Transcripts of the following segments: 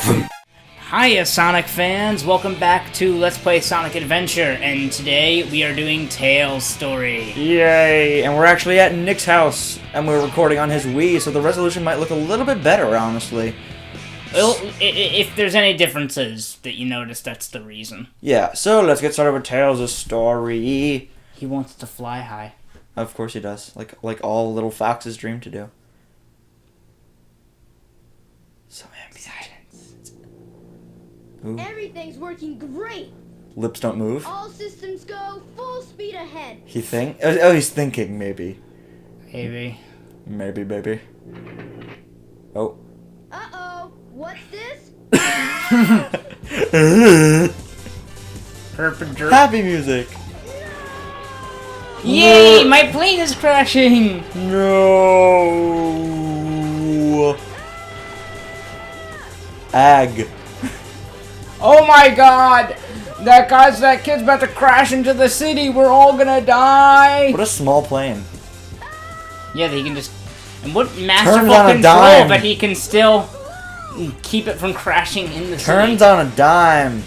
Hiya Sonic fans, welcome back to Let's Play Sonic Adventure, and today we are doing Tails' story. Yay! And we're actually at Nick's house, and we're recording on his Wii, so the resolution might look a little bit better, honestly. Well, if there's any differences that you notice, that's the reason. Yeah, so let's get started with Tails' story. He wants to fly high. Of course he does, like all little foxes dream to do. So silence. Ooh. Everything's working great. Lips don't move. All systems go full speed ahead. He's thinking, maybe. Maybe. Maybe, baby. Oh. Uh-oh. What's this? Herp-a-derp. Happy music. Yay! My plane is crashing! No. Ag. Oh my god! That kid's about to crash into the city! We're all gonna die! What a small plane. Yeah, that he can just... And what masterful Turns on a control, dime. but he can still keep it from crashing in the city. Turns on a dime.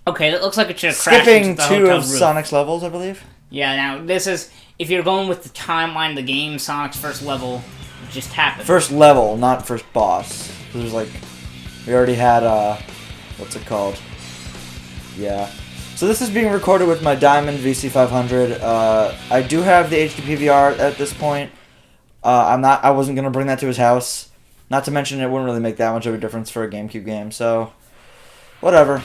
Okay, that looks like it should have crashed Skipping into the 2 hotel of roof. Sonic's levels, I believe. Yeah, now, this is... If you're going with the timeline of the game, Sonic's first level just happened. First level, not first boss. There's like... We already had, what's it called? Yeah. So this is being recorded with my Diamond VC500. I do have the HD PVR at this point. I wasn't gonna bring that to his house. Not to mention it wouldn't really make that much of a difference for a GameCube game, so... Whatever.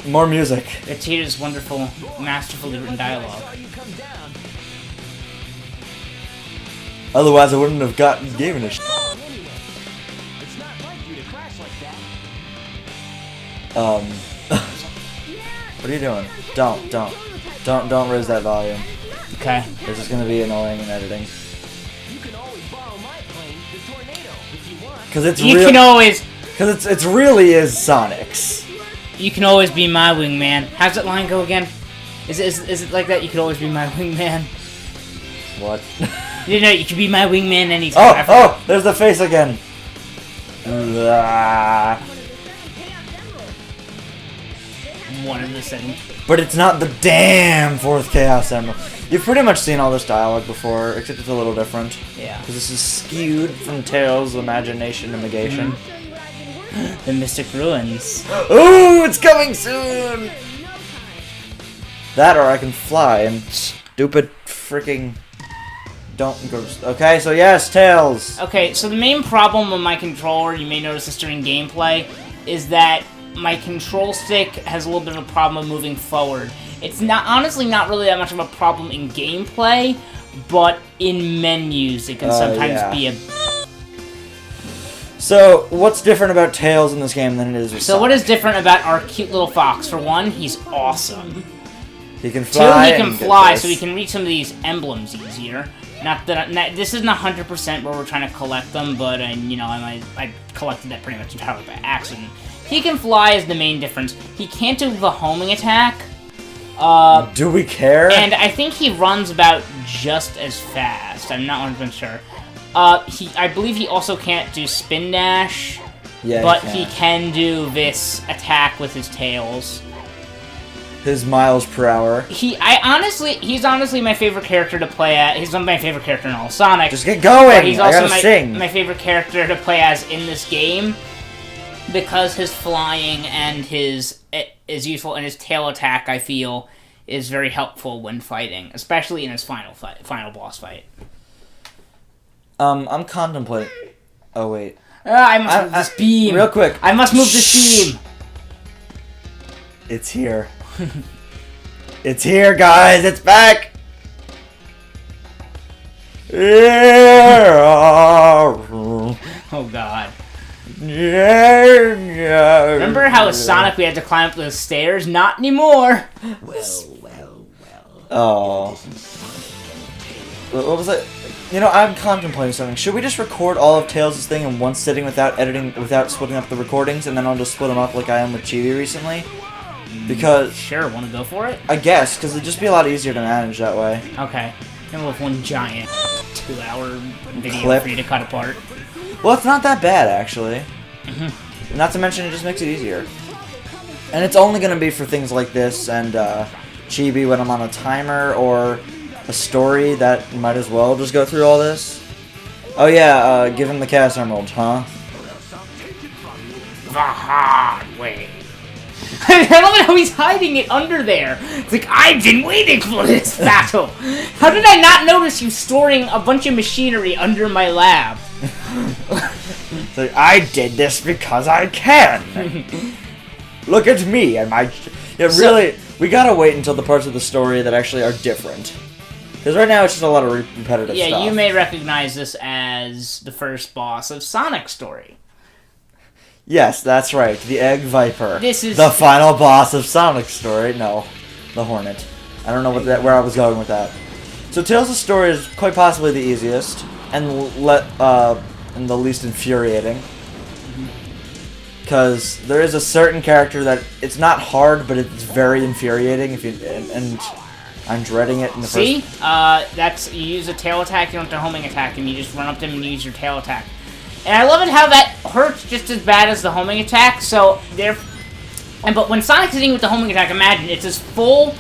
More music. It's Cheetah's wonderful, masterfully written dialogue. Otherwise I wouldn't have given a shit. What are you doing? Don't raise that volume. Okay. This is gonna be annoying in editing. Cause it's You can always... Cause it's really is Sonic's. You can always be my wingman. How's that line go again? Is it like that? You can always be my wingman. What? You know, you can be my wingman anytime. Oh! There's the face again. Ah. One in the same. But it's not the damn 4th Chaos Emerald. You've pretty much seen all this dialogue before, except it's a little different. Yeah. Because this is skewed from Tails' imagination and negation. The Mystic Ruins. Ooh, it's coming soon! That or I can fly and stupid freaking... Don't go... Okay, so yes, Tails! Okay, so the main problem with my controller, you may notice this during gameplay, is that my control stick has a little bit of a problem of moving forward. It's honestly not really that much of a problem in gameplay, but in menus it can sometimes be a... So, what's different about Tails in this game than it is with Sonic? what is different about our cute little fox? For one, he's awesome. He can fly. 2, he can fly, so he can reach some of these emblems easier. Not that this isn't 100% where we're trying to collect them, but you know, I collected that pretty much entirely by accident. He can fly is the main difference. He can't do the homing attack. Do we care? And I think he runs about just as fast. I'm not 100% sure. I believe he also can't do spin dash. Yeah, but he can do this attack with his tails. His miles per hour. He's honestly my favorite character to play at. He's my favorite character in all of Sonic. Just get going! But he's also my favorite character to play as in this game because his flying and is useful, and his tail attack, I feel, is very helpful when fighting, especially in his final boss fight. I'm contemplating. Oh wait. I must move this beam. Real quick. I must move this beam. It's here. It's here, guys. It's back. Oh god. Remember how with Sonic we had to climb up the stairs? Not anymore. Oh. What was it? You know, I'm contemplating something. Should we just record all of Tails' thing in one sitting without editing, without splitting up the recordings, and then I'll just split them up like I am with Chibi recently? Because... Sure, want to go for it? I guess, because it'd just be a lot easier to manage that way. Okay. And with one giant. 2-hour video Clip. for you to cut apart. Well, it's not that bad, actually. Not to mention, it just makes it easier. And it's only going to be for things like this and Chibi when I'm on a timer or a story that might as well just go through all this. Oh yeah, give him the cast emerald, huh? The hard way. I love it how he's hiding it under there. It's like, I've been waiting for this battle. How did I not notice you storing a bunch of machinery under my lab? So I did this because I can. Look at me and my... Yeah, really, we gotta wait until the parts of the story that actually are different. Because right now it's just a lot of repetitive stuff. Yeah, you may recognize this as the first boss of Sonic's story. Yes, that's right. The Egg Viper. This is... the final boss of Sonic's story. No, the Hornet. I don't know where I was going with that. So Tails' story is quite possibly the easiest and the least infuriating. Because there is a certain character that it's not hard, but it's very infuriating. And I'm dreading it in the See? first. That's you use a tail attack. You don't have to homing attack him. You just run up to him and use your tail attack. And I love it how that hurts just as bad as the homing attack. So but when Sonic's hitting with the homing attack, imagine it's his full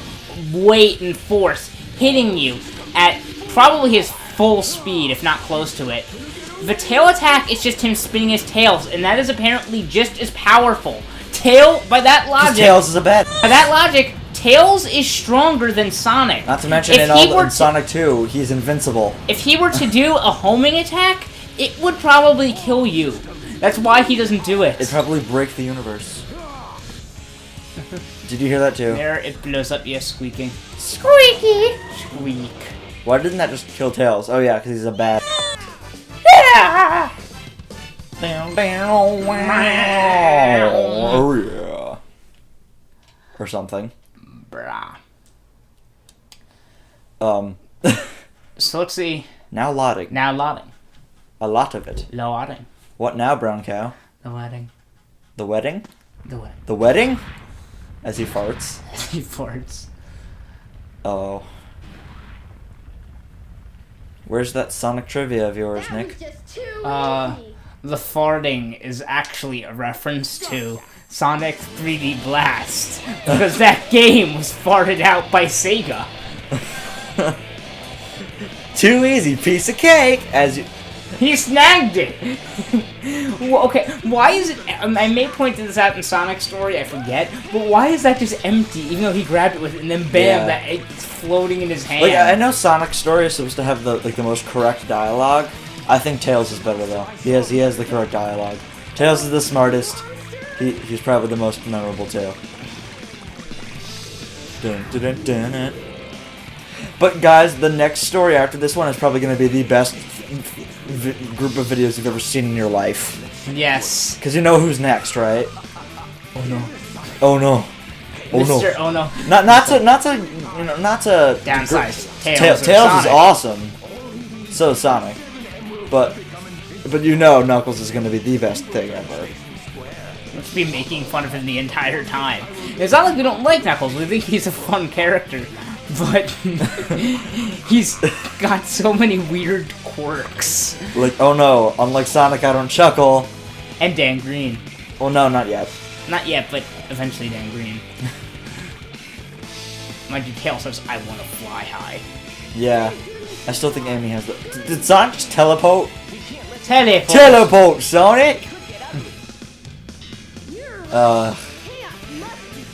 weight and force hitting you at probably his full speed, if not close to it. The tail attack is just him spinning his tails, and that is apparently just as powerful. By that logic, Tails is a bad. By that logic, Tails is stronger than Sonic. Not to mention in Sonic 2, he's invincible. If he were to do a homing attack, it would probably kill you. That's why he doesn't do it. It'd probably break the universe. Did you hear that too? There, it blows up, yes, squeaking. Squeaky! Squeak. Why didn't that just kill Tails? Oh yeah, because he's a bad... Yeah! Oh yeah. Or something. Brah. So let's see. Now loading. Now loading. A lot of it. Loading. What now, brown cow? The wedding. The wedding? The wedding. The wedding? As he farts. He farts. Oh. Where's that Sonic trivia of yours, That Nick? was just too easy. The farting is actually a reference to Sonic 3D Blast, because that game was farted out by Sega. Too easy, piece of cake! As you... He snagged it! Well, okay, why is it... I may point to this out in Sonic's story, I forget, but why is that just empty, even though he grabbed it with it, and then bam, Yeah. it's floating in his hand? Like, I know Sonic's story is supposed to have the most correct dialogue. I think Tails is better, though. He has the correct dialogue. Tails is the smartest. He's probably the most memorable, too. Dun, dun, dun, dun, dun. But guys, the next story after this one is probably going to be the best group of videos you've ever seen in your life. Yes. Because you know who's next, right? Oh no. Oh no. Oh Mr. no. Oh no. Not to Downsize. Tails is awesome. So is Sonic. But you know Knuckles is going to be the best thing ever. Let's be making fun of him the entire time. It's not like we don't like Knuckles, we think he's a fun character. But he's got so many weird quirks. Like, oh no, unlike Sonic, I don't chuckle. And Dan Green. Well, no, not yet. Not yet, but eventually Dan Green. Mind you, Tails says, I want to fly high. Yeah. I still think Amy has the... Did Sonic just teleport? Teleport! Teleport, Sonic!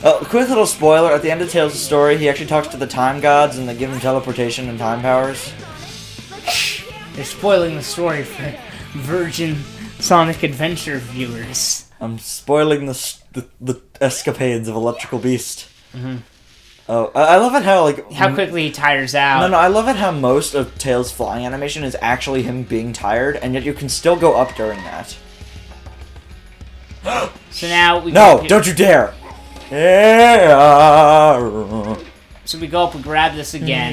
Oh, quick little spoiler, at the end of Tails' story, he actually talks to the time gods and they give him teleportation and time powers. They're spoiling the story for virgin Sonic Adventure viewers. I'm spoiling the escapades of Electrical Beast. Mm-hmm. Oh, I love it how, like... How quickly he tires out. No, I love it how most of Tails' flying animation is actually him being tired, and yet you can still go up during that. So now we No, don't you dare! Yeah. So we go up and grab this again.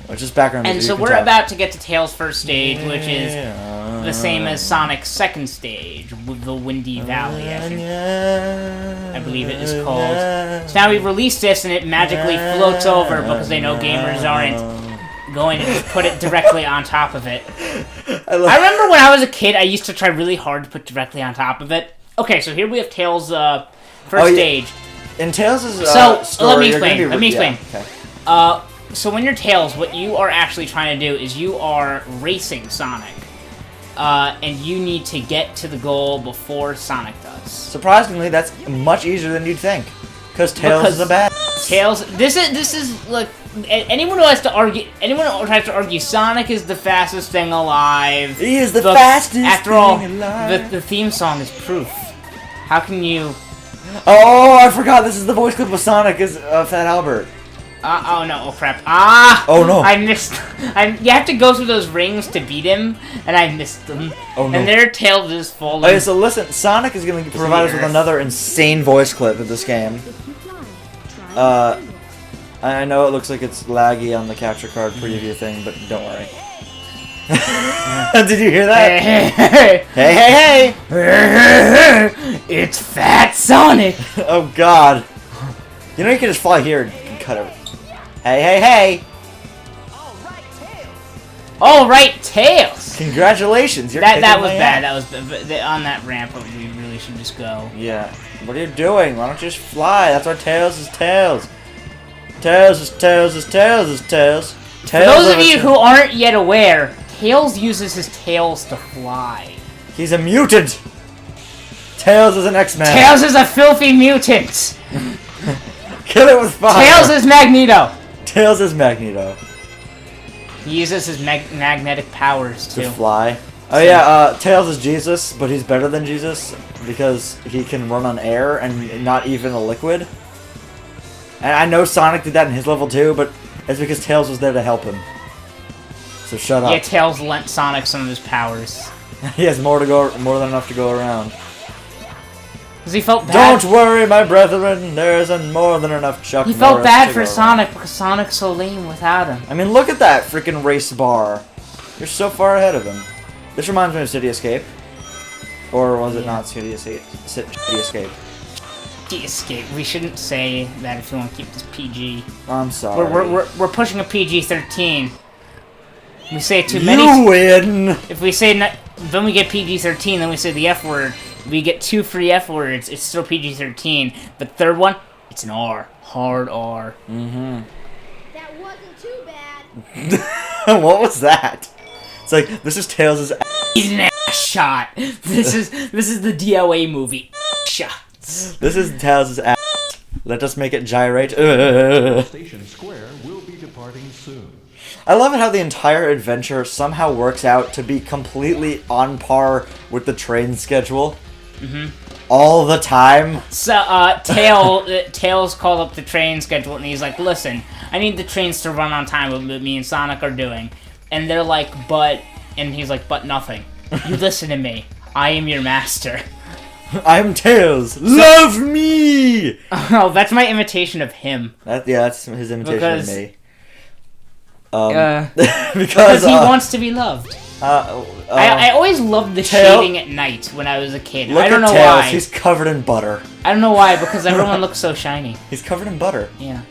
It's just background music. And so we're about to get to Tails' first stage, which is the same as Sonic's second stage, with the Windy Valley, I think. I believe it is called. So now we released this, and it magically floats over because they know gamers aren't going to just put it directly on top of it. I remember when I was a kid, I used to try really hard to put directly on top of it. Okay, so here we have Tails' first stage. In Tails' so story, let me explain. Okay. So when you're Tails, what you are actually trying to do is you are racing Sonic. And you need to get to the goal before Sonic does. Surprisingly, that's much easier than you'd think. Because Tails is a bad. Tails, this is like anyone who tries to argue Sonic is the fastest thing alive. He is the fastest After all, thing alive. the theme song is proof. How can you? Oh, I forgot. This is the voice clip of Sonic as Fat Albert. Oh no! Oh crap! Ah! Oh no! I missed. You have to go through those rings to beat him, and I missed them. Oh no! And their Tails is falling. Okay, so listen, Sonic is going to provide us with another insane voice clip of this game. I know it looks like it's laggy on the capture card preview thing, but don't worry. Did you hear that? Hey! It's Fat Sonic! Oh god. You know you can just fly here and cut it. Hey! Alright, Tails! Congratulations, you're that was bad. That was on that ramp. We really should just go. Yeah. What are you doing? Why don't you just fly? That's why Tails is Tails. Tails is Tails is Tails is Tails. For those of you who aren't yet aware, Tails uses his tails to fly. He's a mutant! Tails is an X-Man. Tails is a filthy mutant! Kill it with fire! Tails is Magneto! Tails is Magneto. He uses his magnetic powers to fly. Oh yeah, Tails is Jesus, but he's better than Jesus because he can run on air and not even a liquid. And I know Sonic did that in his level too, but it's because Tails was there to help him. So shut up. Yeah, Tails lent Sonic some of his powers. He has more than enough to go around. Because he felt bad. Don't worry, my brethren, there isn't more than enough Chuck He felt bad for Sonic because Sonic's so lame without him. I mean, look at that freaking race bar. You're so far ahead of him. This reminds me of City Escape. Or was it not City Escape? City Escape. City Escape. We shouldn't say that if you want to keep this PG. I'm sorry. We're pushing a PG-13. We say too many. You win! If we say then we get PG-13, then we say the F word. We get 2 free F words. It's still PG-13. The third one, it's an R. Hard R. That wasn't too bad. What was that? It's like, this is Tails' He's an ass shot. This is the DOA movie. Shots. This is Tails' ass. Let us make it gyrate. Station Square will be departing soon. I love it how the entire adventure somehow works out to be completely on par with the train schedule. All the time. So, Tails called up the train schedule and he's like, listen, I need the trains to run on time with what me and Sonic are doing. And they're like, and he's like, but nothing. You listen to me. I am your master. I'm Tails. Love me! Oh, that's my imitation of him. That's his imitation of me. Because he wants to be loved. I always loved the shading at night when I was a kid. I don't know why. He's covered in butter. I don't know why, because everyone looks so shiny. He's covered in butter. Yeah.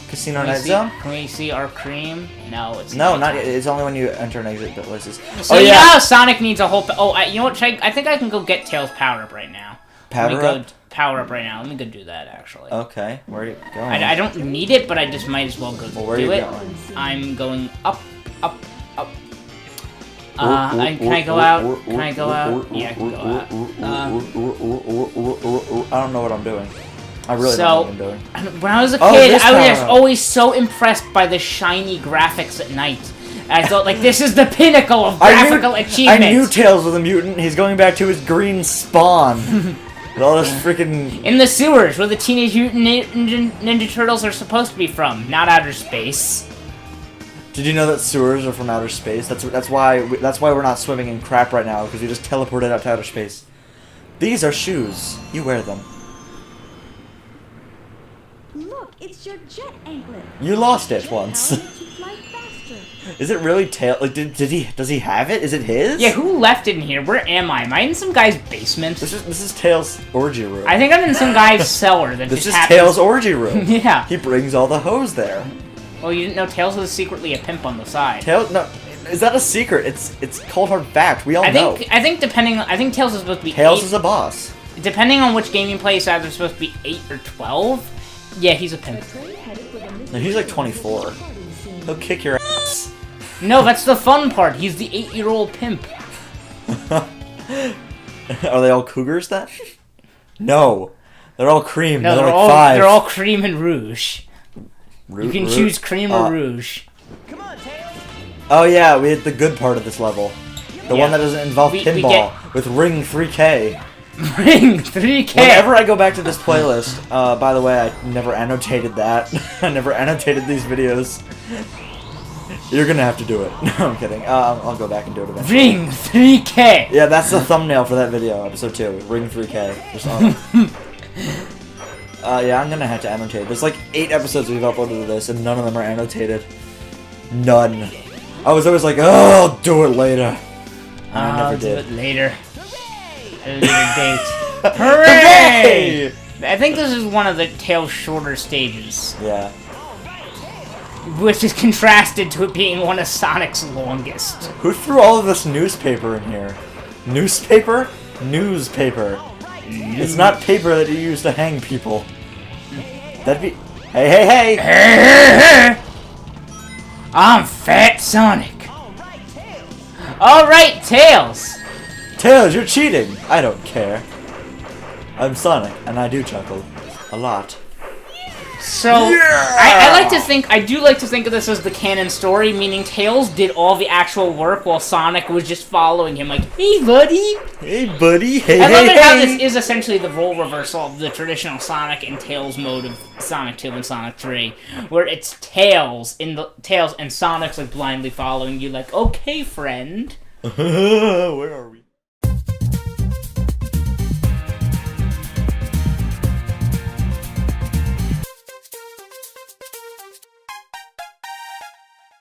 Casino Night Zone? Can we see our cream? No, it's not yet. It's only when you enter and exit the places. So you know how Sonic needs a whole... you know what? I think I can go get Tails power up right now. Power up right now. Let me go do that, actually. Okay. Where are you going? I don't need it, but I just might as well go where do are you it. Going? I'm going up. Can I go out? Can I go out? Yeah, I can go out. I don't know what I'm doing. I really don't know what I'm doing. When I was a kid, I was just always so impressed by the shiny graphics at night. I thought, like, this is the pinnacle of graphical achievement. I knew Tails was a mutant. He's going back to his green spawn. With all this freaking... In the sewers, where the Teenage Mutant Ninja Turtles are supposed to be from, not outer space. Did you know that sewers are from outer space? That's why we're not swimming in crap right now, because we just teleported out to outer space. These are shoes. You wear them. Look, it's your jet anklet. You lost it once. How to fly faster. Is it really Tails? Like, does he have it? Is it his? Yeah, who left it in here? Where am I? Am I in some guy's basement? This is Tails' orgy room. I think I'm in some guy's cellar that This just is happens... Tails' orgy room. Yeah. He brings all the hoes there. Well, you didn't know Tails was secretly a pimp on the side. Tails, no, is that a secret? It's cold hard fact. We all know. I think Tails is supposed to be Tails 8. is a boss. Depending on which game you play, it's either supposed to be 8 or 12. Yeah, he's a pimp. No, he's like 24. He'll kick your ass. No, that's the fun part. He's the 8-year-old pimp. Are they all cougars then? No, they're all cream. No, they're like all 5. they're all cream and rouge. You can choose cream or rouge. Oh yeah, we hit the good part of this level. The one that doesn't involve We pinball with Ring 3K. Ring 3K. Whenever I go back to this playlist, by the way, I never annotated that. I never annotated these videos. You're gonna have to do it. No, I'm kidding. I'll go back and do it eventually. Ring 3K. Yeah, that's the thumbnail for that video, episode 2. Ring 3K. Just on it. Yeah, I'm gonna have to annotate. There's like 8 episodes we've uploaded to this, and none of them are annotated. None. I was always like, oh, I'll do it later. And I never did. Do it later. A later date. Hooray! I think this is one of the Tails' shorter stages, Yeah. which is contrasted to it being one of Sonic's longest. Who threw all of this newspaper in here? Newspaper? Newspaper. It's not paper that you use to hang people. That'd be... Hey, hey, hey! I'm Fat Sonic. Alright, Tails. Tails, you're cheating! I don't care. I'm Sonic, and I do chuckle. A lot. So, I do like to think of this as the canon story, meaning Tails did all the actual work while Sonic was just following him like, hey buddy! Hey, buddy! Hey, I love hey, it how hey. this is essentially the role reversal of the traditional Sonic and Tails mode of Sonic 2 and Sonic 3, where it's Tails and Sonic's like blindly following you like, okay friend. Where are we?